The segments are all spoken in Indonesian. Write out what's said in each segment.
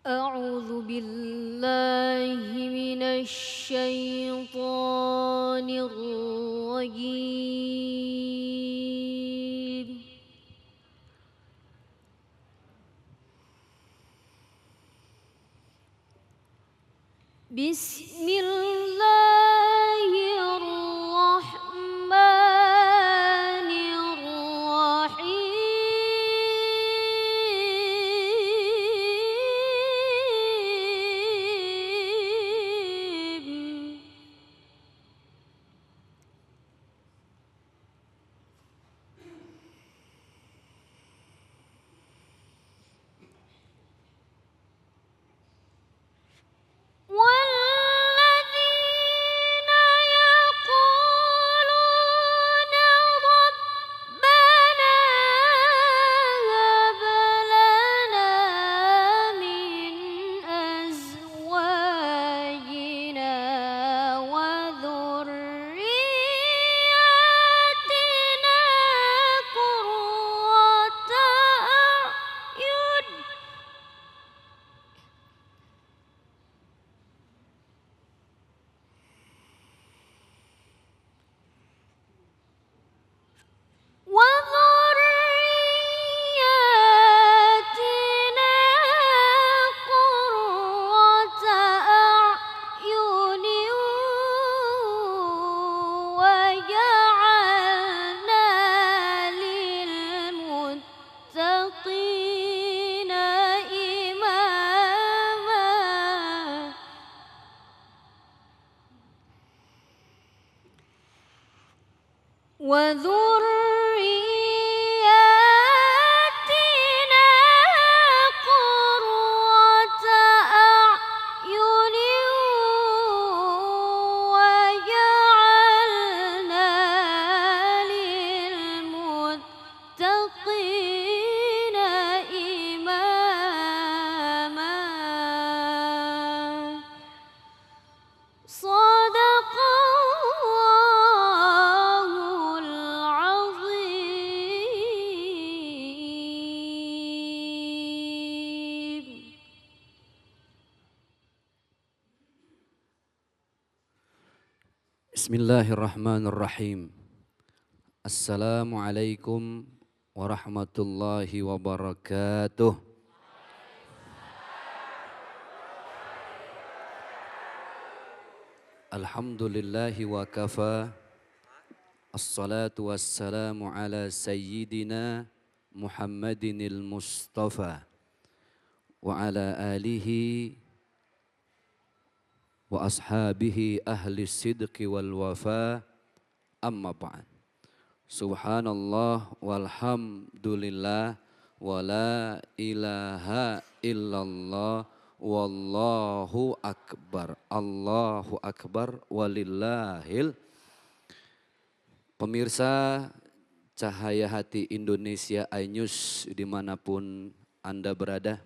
أعوذ بالله من الشيطان الرجيم. بسم الله الرحمن الرحيم. والذين يقولون ربنا هب لنا من أزواجنا وذرياتنا قرة أعين وذرياتنا قرة أعين وجعلنا للمتقين إماما. وذرياتنا قرة أعين وجعلنا للمتقين إماما. صدق الله العظيم. Bismillahirrahmanirrahim. Assalamualaikum warahmatullahi wabarakatuh. Alhamdulillahi wa kafa. Assalatu wassalamu ala sayyidina Muhammadinil Mustafa wa ala alihi wa ashabihi ahli sidqi wal wafa, amma ba'd. Subhanallah walhamdulillah wa la ilaha illallah wallahu akbar. Allahu akbar walillahil. Pemirsa Cahaya Hati Indonesia iNews dimanapun Anda berada,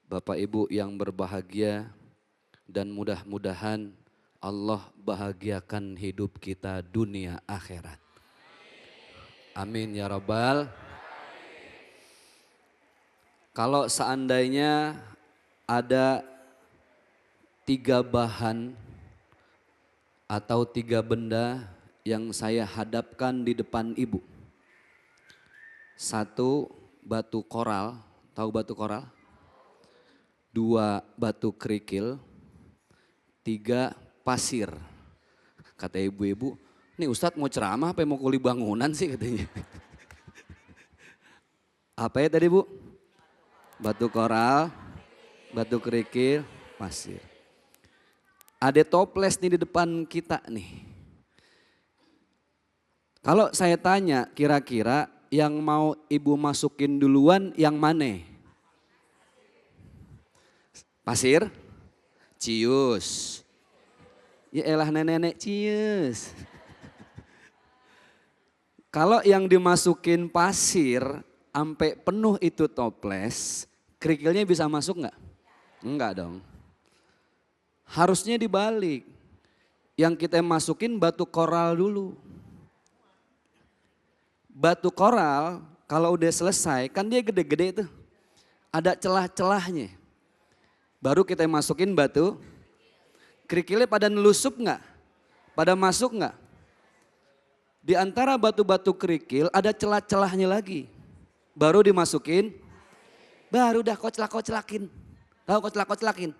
Bapak Ibu yang berbahagia, dan mudah-mudahan Allah bahagiakan hidup kita dunia akhirat. Amin ya Rabbal. Kalau seandainya ada 3 bahan atau 3 benda yang saya hadapkan di depan Ibu. 1, batu koral, tahu batu koral? 2, batu kerikil. 3, pasir. Kata ibu-ibu, nih Ustadz mau ceramah apa mau kuli bangunan sih katanya. Apa ya tadi Bu? Batu koral, batu kerikil, pasir. Ada toples nih di depan kita nih. Kalau saya tanya kira-kira yang mau Ibu masukin duluan yang mana? Pasir? Cius. Ya elah nenek-nenek cius. Kalau yang dimasukin pasir sampai penuh itu toples, kerikilnya bisa masuk nggak? Enggak dong. Harusnya dibalik. Yang kita masukin batu koral dulu. Batu koral kalau udah selesai kan dia gede-gede tuh. Ada celah-celahnya. Baru kita masukin batu. Kerikilnya pada nelusup nggak? Pada masuk nggak? Di antara batu-batu kerikil ada celah-celahnya lagi. Baru dimasukin, baru udah koclak-koclakin. Tahu koclak-koclakin?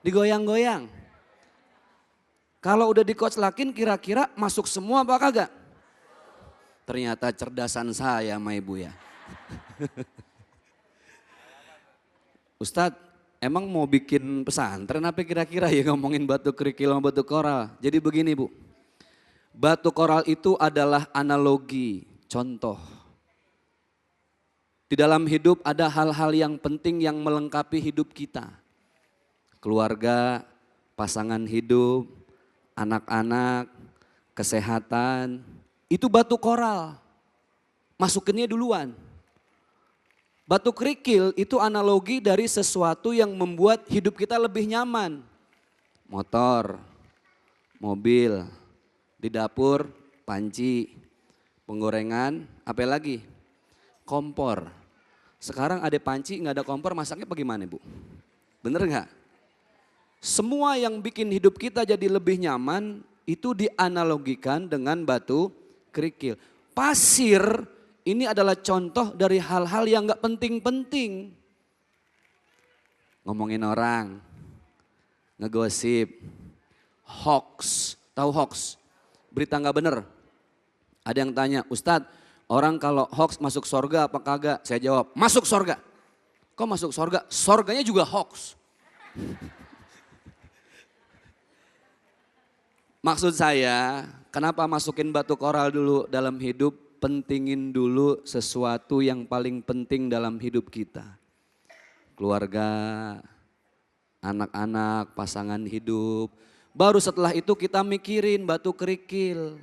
Digoyang-goyang. Kalau udah dikoclakin kira-kira masuk semua apa kagak? Ternyata cerdasan saya sama ibu ya. Ustadz, emang mau bikin pesantren apa kira-kira ya ngomongin batu kerikil sama batu koral. Jadi begini Bu, batu koral itu adalah analogi, contoh. Di dalam hidup ada hal-hal yang penting yang melengkapi hidup kita. Keluarga, pasangan hidup, anak-anak, kesehatan, itu batu koral. Masukinnya duluan. Batu kerikil itu analogi dari sesuatu yang membuat hidup kita lebih nyaman. Motor, mobil, di dapur, panci, penggorengan, apa lagi? Kompor. Sekarang ada panci nggak ada kompor masaknya bagaimana Bu? Bener nggak? Semua yang bikin hidup kita jadi lebih nyaman itu dianalogikan dengan batu kerikil. Pasir ini adalah contoh dari hal-hal yang nggak penting-penting. Ngomongin orang, ngegosip, hoax, tahu hoax? Berita nggak bener. Ada yang tanya, Ustadz, orang kalau hoax masuk sorga apa kagak? Saya jawab, masuk sorga. Kok masuk sorga? Sorganya juga hoax. Maksud saya, kenapa masukin batu koral dulu dalam hidup? Pentingin dulu sesuatu yang paling penting dalam hidup kita. Keluarga, anak-anak, pasangan hidup. Baru setelah itu kita mikirin batu kerikil.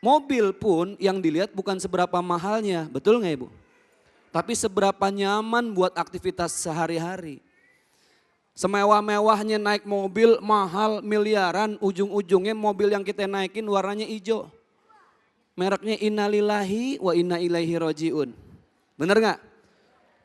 Mobil pun yang dilihat bukan seberapa mahalnya, betul nggak Ibu? Tapi seberapa nyaman buat aktivitas sehari-hari. Semewah-mewahnya naik mobil mahal miliaran, ujung-ujungnya mobil yang kita naikin warnanya hijau. Mereknya innalillahi wa inna ilaihi rojiun. Bener nggak?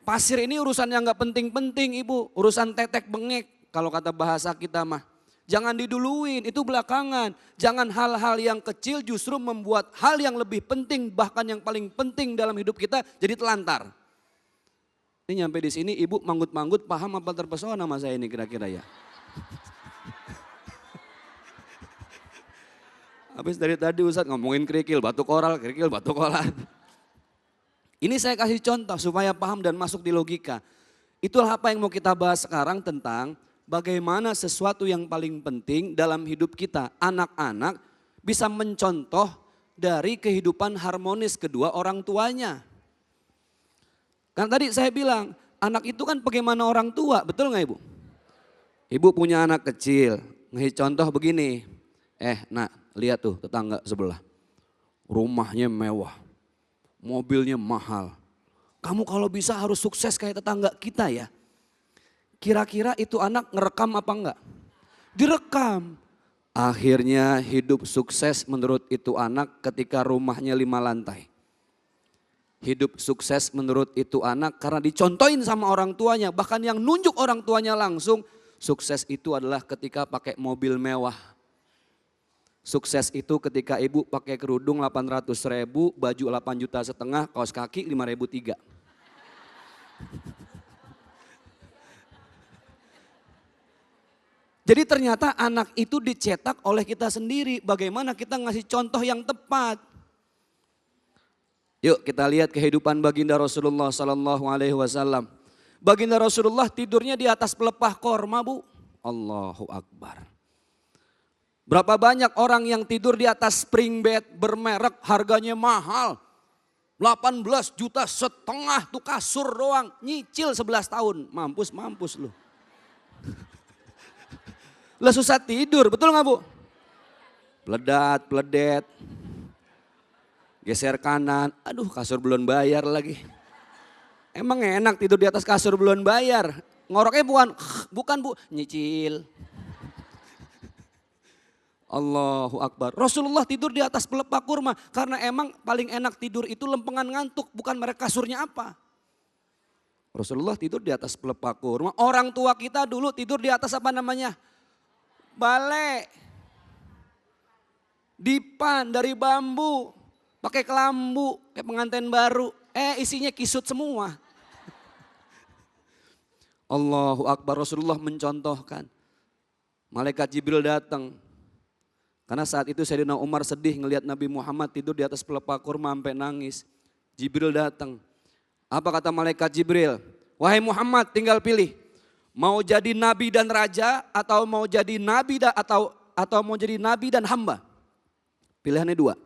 Pasir ini urusan yang nggak penting-penting Ibu, urusan tetek bengek kalau kata bahasa kita mah. Jangan diduluin, itu belakangan. Jangan hal-hal yang kecil justru membuat hal yang lebih penting, bahkan yang paling penting dalam hidup kita jadi telantar. Ini nyampe di sini Ibu manggut-manggut paham apa terpesona sama saya ini kira-kira ya. Habis dari tadi Ustadz ngomongin kerikil, batu koral, kerikil, batu koral. Ini saya kasih contoh supaya paham dan masuk di logika. Itulah apa yang mau kita bahas sekarang tentang bagaimana sesuatu yang paling penting dalam hidup kita. Anak-anak bisa mencontoh dari kehidupan harmonis kedua orang tuanya. Kan tadi saya bilang, anak itu kan bagaimana orang tua, betul nggak Ibu? Ibu punya anak kecil, ngasih contoh begini. Nak, lihat tuh tetangga sebelah. Rumahnya mewah, mobilnya mahal. Kamu kalau bisa harus sukses kayak tetangga kita ya. Kira-kira itu anak ngerekam apa enggak? Direkam. Akhirnya hidup sukses menurut itu anak ketika rumahnya 5 lantai. Hidup sukses menurut itu anak karena dicontohin sama orang tuanya. Bahkan yang nunjuk orang tuanya langsung, sukses itu adalah ketika pakai mobil mewah. Sukses itu ketika ibu pakai kerudung 800.000, baju 8,5 juta, kaos kaki 5.300. Jadi ternyata anak itu dicetak oleh kita sendiri. Bagaimana kita ngasih contoh yang tepat. Yuk kita lihat kehidupan baginda Rasulullah SAW. Baginda Rasulullah tidurnya di atas pelepah korma Bu. Allahu Akbar. Berapa banyak orang yang tidur di atas spring bed bermerek harganya mahal. 18,5 juta tuh kasur doang. Nyicil 11 tahun. Mampus lu. Lah susah tidur, betul gak Bu? Peledat, peledet. Geser kanan, aduh kasur belum bayar lagi. Emang enak tidur di atas kasur belum bayar? Ngoroknya bukan Bu, nyicil. Allahu Akbar. Rasulullah tidur di atas pelepah kurma. Karena emang paling enak tidur itu lempengan ngantuk, bukan merek kasurnya apa. Rasulullah tidur di atas pelepah kurma. Orang tua kita dulu tidur di atas apa namanya? Balek. Dipan dari bambu. Pakai kelambu, kayak pengantin baru. Isinya kisut semua. Allahu Akbar, Rasulullah mencontohkan. Malaikat Jibril datang. Karena saat itu Sayyidina Umar sedih ngelihat Nabi Muhammad tidur di atas pelepah kurma sampai nangis. Jibril datang. Apa kata malaikat Jibril? Wahai Muhammad, tinggal pilih. Mau jadi nabi dan raja atau mau jadi nabi atau mau jadi nabi dan hamba? Pilihannya dua.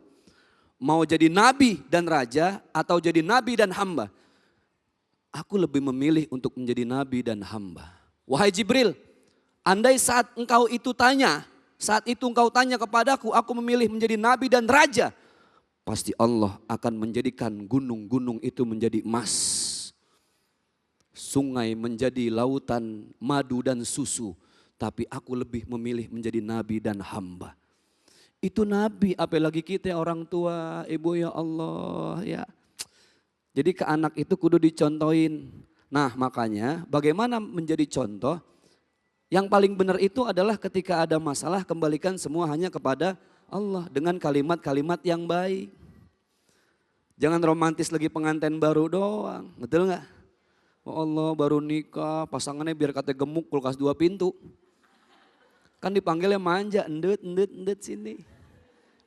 Mau jadi nabi dan raja atau jadi nabi dan hamba? Aku lebih memilih untuk menjadi nabi dan hamba. Wahai Jibril, andai saat engkau tanya kepadaku, aku memilih menjadi nabi dan raja. Pasti Allah akan menjadikan gunung-gunung itu menjadi emas. Sungai menjadi lautan madu dan susu. Tapi aku lebih memilih menjadi nabi dan hamba. Itu nabi, apalagi kita orang tua, ibu ya Allah ya. Jadi ke anak itu kudu dicontohin. Nah makanya bagaimana menjadi contoh? Yang paling benar itu adalah ketika ada masalah kembalikan semua hanya kepada Allah dengan kalimat-kalimat yang baik. Jangan romantis lagi pengantin baru doang, betul nggak? Oh Allah baru nikah, pasangannya biar kata gemuk kulkas 2 pintu. Kan dipanggilnya manja, endet sini.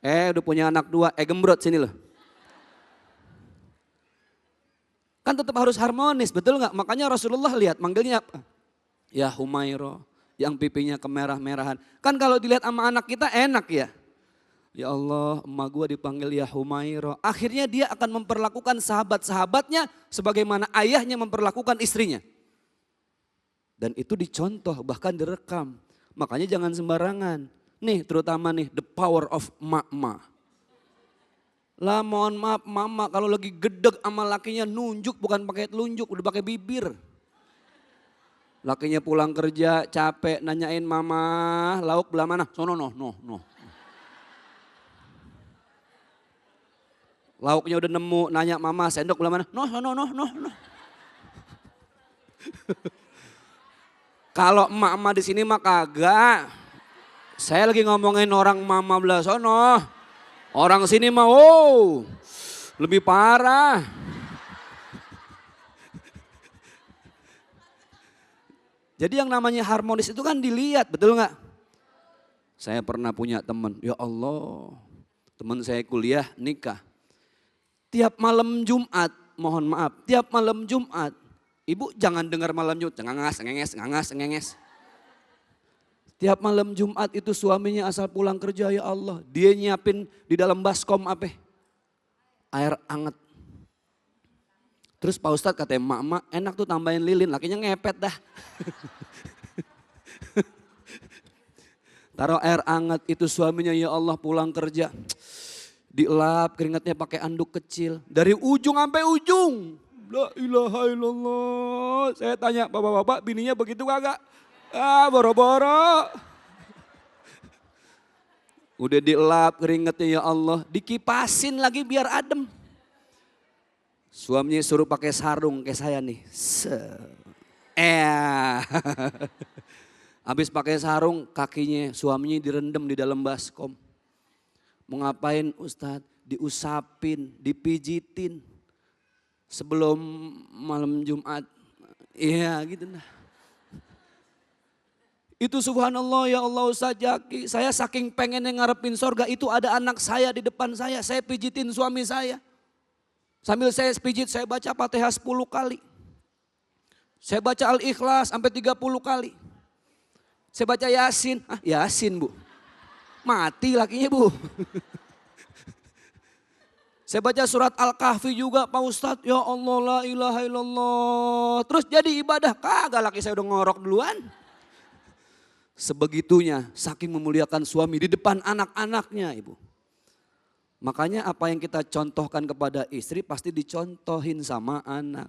Udah punya anak 2, gembrot sini loh. Kan tetap harus harmonis, betul nggak? Makanya Rasulullah lihat manggilnya apa? Ya Humairo, yang pipinya kemerah-merahan. Kan kalau dilihat sama anak kita enak ya. Ya Allah, emak gue dipanggil ya Humairo. Akhirnya dia akan memperlakukan sahabat-sahabatnya sebagaimana ayahnya memperlakukan istrinya. Dan itu dicontoh, bahkan direkam. Makanya jangan sembarangan. Nih terutama nih the power of emak-emak. Lah mohon maaf mama kalau lagi gedeg sama lakinya nunjuk bukan pakai telunjuk, udah pakai bibir. Lakinya pulang kerja capek nanyain mama lauk belah mana? Sono no. Lauknya udah nemu nanya mama sendok belah mana? No. Kalau emak-emak di sini mah kagak. Saya lagi ngomongin orang mama belah sono. Orang sini mah lebih parah. Jadi yang namanya harmonis itu kan dilihat, betul nggak? Saya pernah punya teman, ya Allah, teman saya kuliah nikah. Tiap malam Jumat, mohon maaf, tiap malam Jumat, ibu jangan dengar malam Jumat, ngangas. Tiap malam Jumat itu suaminya asal pulang kerja, ya Allah, dia nyiapin di dalam baskom apa? Air anget. Terus Pak Ustadz katanya emak-emak enak tuh tambahin lilin, lakinya ngepet dah. Taruh air hangat itu suaminya ya Allah pulang kerja. Dielap keringatnya pakai anduk kecil. Dari ujung sampai ujung. La ilaha illallah. Saya tanya bapak-bapak bininya begitu kagak? Boro-boro. Udah dielap keringatnya ya Allah. Dikipasin lagi biar adem. Suaminya suruh pakai sarung kayak saya nih. Habis pakai sarung kakinya suaminya direndam di dalam baskom. Mau ngapain Ustadz? Diusapin, dipijitin. Sebelum malam Jumat. Iya gitu nah. Itu subhanallah ya Allah Ustadz Jaki. Saya saking pengen ngarepin sorga itu ada anak saya di depan saya. Saya pijitin suami saya. Sambil saya pijit saya baca Fatihah 10 kali. Saya baca Al-Ikhlas sampai 30 kali. Saya baca Yasin. Yasin bu. Mati lakinya bu. Saya baca surat Al-Kahfi juga Pak Ustadz. Ya Allah la ilaha illallah. Terus jadi ibadah. Kagak laki saya udah ngorok duluan. Sebegitunya saking memuliakan suami di depan anak-anaknya ibu. Makanya apa yang kita contohkan kepada istri pasti dicontohin sama anak.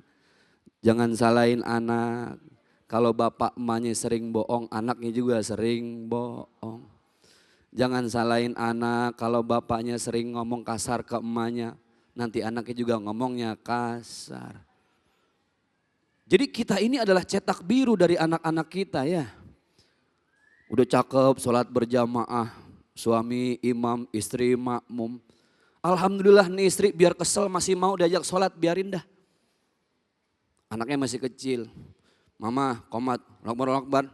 Jangan salahin anak. Kalau bapak emaknya sering bohong, anaknya juga sering bohong. Jangan salahin anak kalau bapaknya sering ngomong kasar ke emaknya. Nanti anaknya juga ngomongnya kasar. Jadi kita ini adalah cetak biru dari anak-anak kita ya. Udah cakep, sholat berjamaah, suami imam, istri makmum. Alhamdulillah nih istri biar kesel masih mau diajak sholat, biarin dah. Anaknya masih kecil. Mama, komat, Allahu Akbar,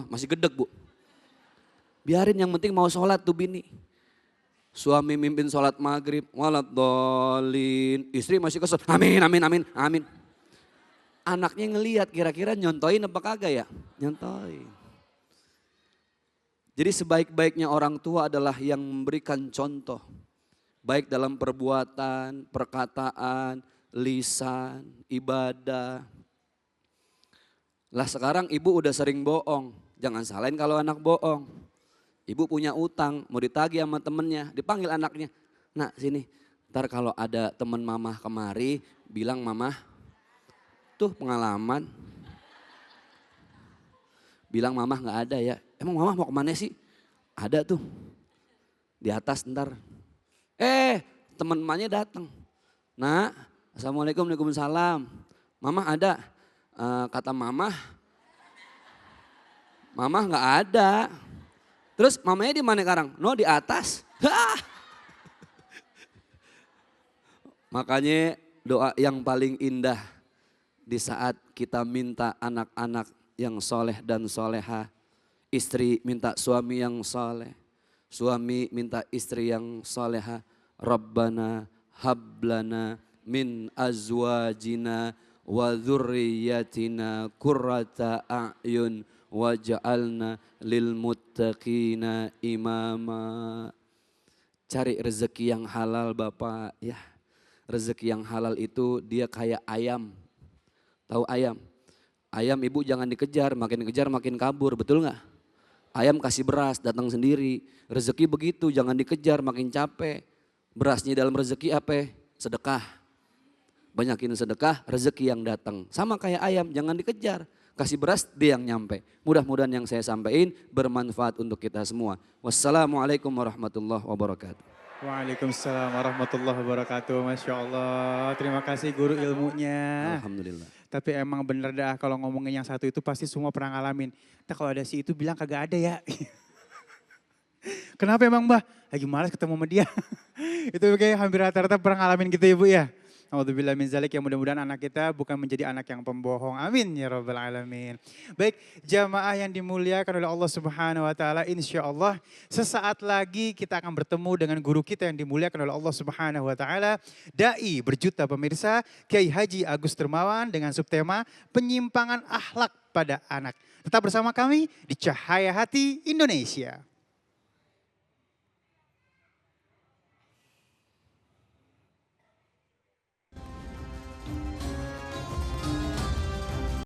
masih gedeg bu. Biarin yang penting mau sholat tuh bini. Suami mimpin sholat maghrib, waladhdallin, istri masih kesel, amin, amin, amin, amin. Anaknya ngelihat kira-kira nyontoin apa kagak ya? Nyontoin. Jadi sebaik-baiknya orang tua adalah yang memberikan contoh. Baik dalam perbuatan, perkataan, lisan, ibadah. Lah sekarang ibu udah sering bohong, jangan salahin kalau anak bohong. Ibu punya utang, mau ditagih sama temennya, dipanggil anaknya. Nak sini, ntar kalau ada temen mamah kemari, bilang mamah, tuh pengalaman. Bilang mamah gak ada ya, emang mamah mau kemana sih? Ada tuh, di atas ntar. Temen emaknya datang. Nak, assalamualaikum, waalaikumsalam. Mamah ada, kata mamah gak ada. Terus mamanya di mana sekarang? No, di atas. Makanya doa yang paling indah di saat kita minta anak-anak yang soleh dan soleha. Istri minta suami yang soleh. Suami minta istri yang soleha. Rabbana hablana min azwajina wa dzurriyyatina qurrata a'yun waj'alna lil muttaqina imama. Cari rezeki yang halal Bapak ya. Rezeki yang halal itu dia kayak ayam. Tahu ayam? Ayam ibu jangan dikejar, makin kejar makin kabur, betul nggak? Ayam kasih beras datang sendiri. Rezeki begitu, jangan dikejar makin capek. Berasnya dalam rezeki apa? Sedekah. Banyakin sedekah, rezeki yang datang. Sama kayak ayam, jangan dikejar. Kasih beras, dia yang nyampe. Mudah-mudahan yang saya sampaikan bermanfaat untuk kita semua. Wassalamualaikum warahmatullahi wabarakatuh. Waalaikumsalam warahmatullahi wabarakatuh. Masya Allah, terima kasih guru ilmunya. Alhamdulillah. Tapi emang bener dah kalau ngomongin yang satu itu pasti semua pernah ngalamin. Nah kalau ada si itu bilang kagak ada ya. Kenapa emang Mbah? Lagi malas ketemu sama dia. Itu kayak hampir rata-rata pernah ngalamin gitu ya Bu ya. Alhamdulillah min zalik, ya mudah-mudahan anak kita bukan menjadi anak yang pembohong. Amin ya rabbal alamin. Baik, jamaah yang dimuliakan oleh Allah Subhanahu wa taala, insyaallah sesaat lagi kita akan bertemu dengan guru kita yang dimuliakan oleh Allah Subhanahu wa taala, dai berjuta pemirsa, Kiai Haji Agus Dermawan dengan subtema penyimpangan akhlak pada anak. Tetap bersama kami di Cahaya Hati Indonesia.